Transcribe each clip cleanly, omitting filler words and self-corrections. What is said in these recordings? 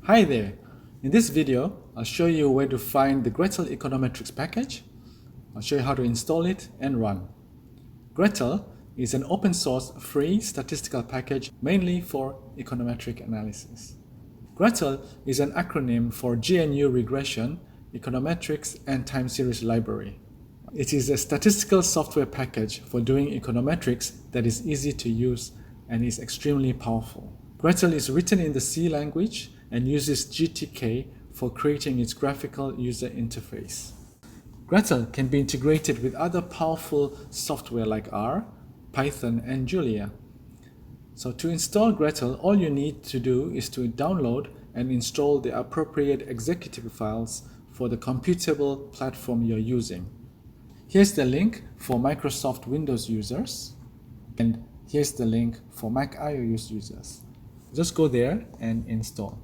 Hi there! In this video, I'll show you where to find the GRETL Econometrics package. I'll show you how to install it and run. GRETL is an open source free statistical package mainly for econometric analysis. GRETL is an acronym for GNU Regression, Econometrics and Time Series Library. It is a statistical software package for doing econometrics that is easy to use and is extremely powerful. GRETL is written in the C language and uses GTK for creating its graphical user interface. GRETL can be integrated with other powerful software like R, Python, and Julia. So to install GRETL, all you need to do is to download and install the appropriate executive files for the computable platform you're using. Here's the link for Microsoft Windows users, and here's the link for Mac iOS users. Just go there and install.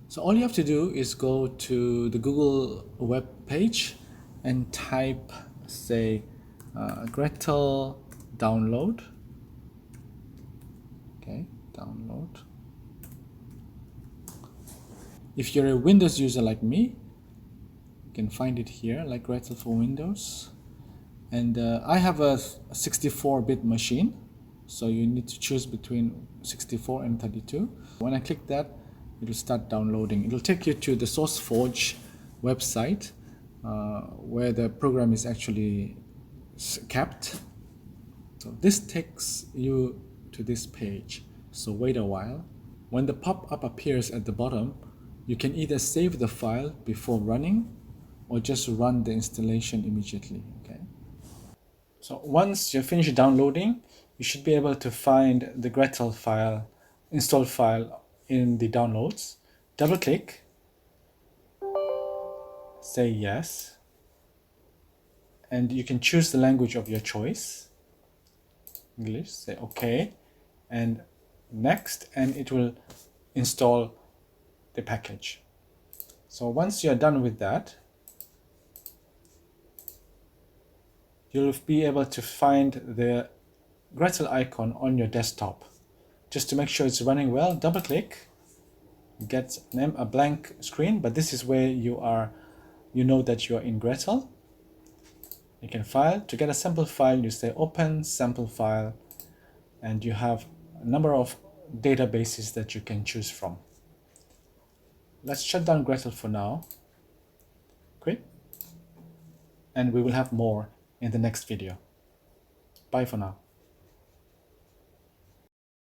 So all you have to do is go to the Google web page and type, say, GRETL download. Okay, download. If you're a Windows user like me, you can find it here, like GRETL for Windows. And I have a 64-bit machine, so you need to choose between 64 and 32. When I click that, it will start downloading. It will take you to the SourceForge website where the program is actually kept. So this takes you to this page. So wait a while. When the pop-up appears at the bottom, you can either save the file before running or just run the installation immediately. Okay. So once you're finished downloading, you should be able to find the GRETL file, install file in the downloads. Double click, say yes, and you can choose the language of your choice. English, say OK, and next, and it will install the package. So once you're done with that, you'll be able to find the GRETL icon on your desktop. Just to make sure it's running well, double click, get a blank screen, but this is where you know that you are in GRETL. You can file. To get a sample file, you say open sample file, and you have a number of databases that you can choose from. Let's shut down GRETL for now. Quit. And we will have more in the next video. Bye for now.